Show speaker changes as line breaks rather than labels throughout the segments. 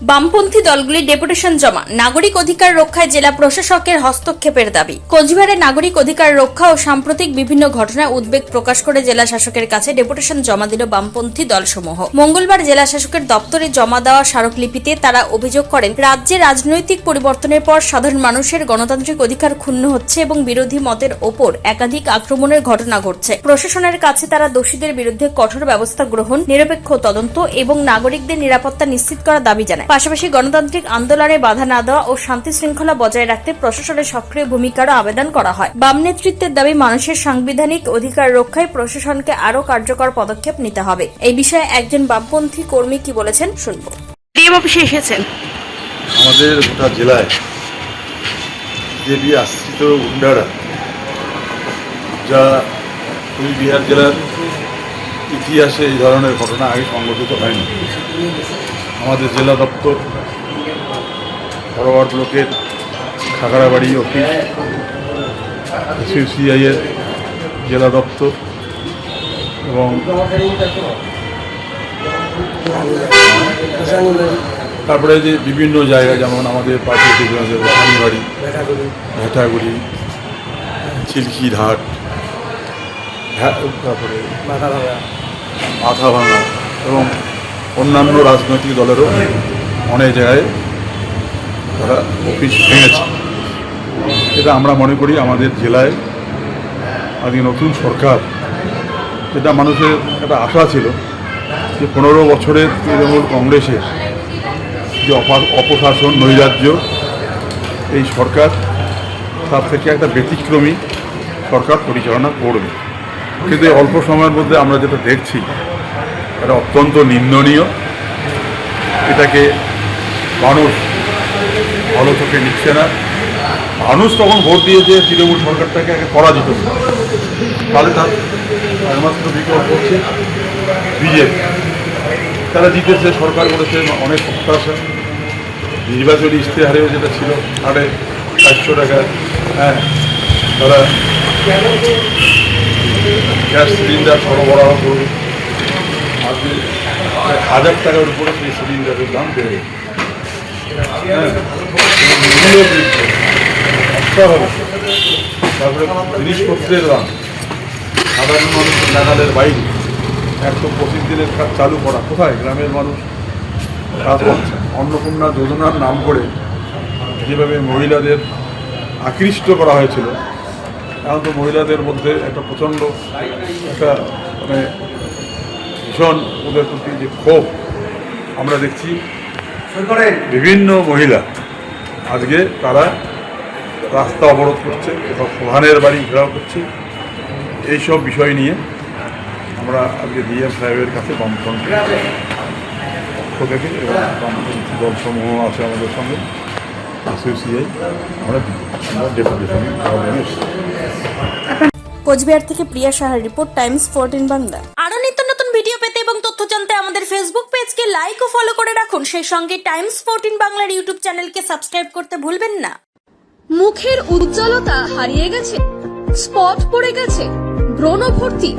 বামপন্থী দলগুলির ডেপুটেশন জমা, নাগরিক অধিকার রক্ষায় জেলা প্রশাসকের হস্তক্ষেপের দাবি। কোচবিহারে নাগরিক অধিকার রক্ষা ও সাম্প্রতিক বিভিন্ন ঘটনায় উদ্বেগ প্রকাশ করে জেলা শাসকের কাছে ডেপুটেশন জমা দিল বামপন্থী দলসমূহ। মঙ্গলবার জেলা শাসকের দপ্তরে জমা দেওয়া স্মারকলিপিতে তারা অভিযোগ করেন, রাজ্যে রাজনৈতিক পরিবর্তনের পর সাধারণ মানুষের গণতান্ত্রিক অধিকার ক্ষুণ্ণ হচ্ছে এবং বিরোধী মতের ওপর একাধিক আক্রমণের ঘটনা ঘটছে। প্রশাসনের কাছে তারা দোষীদের বিরুদ্ধে কঠোর ব্যবস্থা গ্রহণ, নিরপেক্ষ তদন্ত এবং নাগরিকদের নিরাপত্তা নিশ্চিত করার দাবি জানায়। পাশাপাশি গণতান্ত্রিক আন্দোলনে বাধা না দেওয়া ও শান্তি শৃঙ্খলা বজায় রাখতে প্রশাসনের সক্রিয় ভূমিকারও আবেদন করা হয়। বাম নেতৃত্বের দাবি, মানুষের সাংবিধানিক অধিকার রক্ষায় প্রশাসনকে আরও কার্যকর পদক্ষেপ নিতে হবে। এই বিষয়ে একজন বামপন্থী কর্মী কি বলেছেন শুনবো। ডিএম অফিসে এসেছেন।
আমাদের গোটা জেলায় বিজেপি আশ্রিত গুন্ডারা, যা কুচবিহার জেলার ইতিহাসে এই ধরনের ঘটনা আগে সংঘটিত হয়নি। আমাদের জেলা দপ্তর, ফরওয়ার্ড ব্লকের খাগড়াবাড়ি অফিস, সিপিআইয়ের জেলা দপ্তর এবং তারপরে যে বিভিন্ন জায়গা, যেমন আমাদের পাশে রানীবাড়ি, ভেটাগুড়ি, চিল্কিরহাট, তারপরে মাথাভাঙা এবং অন্যান্য রাজনৈতিক দলেরও অনেক জায়গায় তারা অফিস ভেঙেছে। এটা আমরা মনে করি আমাদের জেলায় আজকে নতুন সরকার, যেটা মানুষের একটা আশা ছিল যে 15 বছরের তৃণমূল কংগ্রেসের যে অপশাসন, নৈরাজ্য, এই সরকার তার থেকে একটা ব্যতিক্রমী সরকার পরিচালনা করবে। কিন্তু এই অল্প সময়ের মধ্যে আমরা যেটা দেখছি এটা অত্যন্ত নিন্দনীয়। এটাকে মানুষ ভালো চোখে নিচ্ছে না। মানুষ তখন ভোট দিয়েছে তৃণমূল সরকারটাকে আগে পরাজিত, তাহলে তার একমাত্র বিকল্প হচ্ছে বিজেপি। তারা জিতেছে, সরকার করেছে, অনেক প্রত্যাশা। নির্বাচনী ইশতেহারেও যেটা ছিল 450 টাকা, হ্যাঁ, তারা গ্যাস সিলিন্ডার সরবরাহ করবে। আজকে 1000 টাকার উপরে সেই সিলিন্ডারের দাম বেড়ে গেছে। হ্যাঁ, মূল্য বৃদ্ধি হবে। তারপরে জিনিসপত্রের দাম সাধারণ মানুষের নাগালের বাইরে। 125 দিনের কাজ চালু করা, কোথায় গ্রামের মানুষ কাজ করছে? অন্নপূর্ণা যোজনার নাম করে যেভাবে মহিলাদের আকৃষ্ট করা হয়েছিল, এখন তো মহিলাদের মধ্যে একটা প্রচণ্ড একটা মানে ভীষণ ওদের প্রতি যে ক্ষোভ আমরা দেখছি। বিভিন্ন মহিলা আজকে তারা রাস্তা অবরোধ করছে, এবং প্রধানের বাড়ি ঘেরাও করছে। এইসব বিষয় নিয়ে আমরা আজকে ডিএম সাহেবের কাছে বামফ্রন্টের পক্ষ থেকে এবং বামপন্থী দলসমূহ আছে আমাদের সঙ্গে, সিপিআই, আমরা ডেপুটেশন এসেছি।
কোচবিহার থেকে প্রিয়া সাহার রিপোর্ট, টাইমস 14 বাংলা। আরো নিত্য নতুন ভিডিও পেতে এবং তথ্য জানতে আমাদের ফেসবুক পেজকে লাইক ও ফলো করে রাখুন। সেই সঙ্গে টাইমস 14 বাংলার ইউটিউব চ্যানেলকে সাবস্ক্রাইব করতে ভুলবেন না।
মুখের উজ্জ্বলতা হারিয়ে গেছে, স্পট পড়ে গেছে, ব্রণ ভর্তি,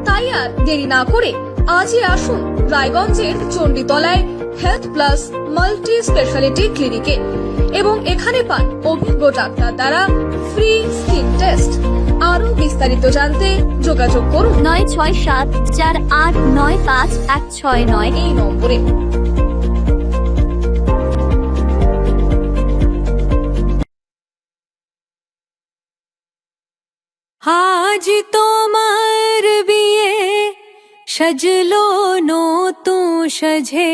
তাই আর দেরি না করে আজই আসুন রায়গঞ্জের চণ্ডীতলায় হেলথ প্লাস মাল্টি স্পেশালিটি ক্লিনিকে এবং এখানে পান অভিজ্ঞ ডাক্তার দ্বারা ফ্রি স্কিন টেস্ট। আরো বিস্তারিত জানতে যোগাযোগ করুন 9674895169 এই নম্বরে।
আজ তোমার বিয়ে সাজলো নতুন সাজে।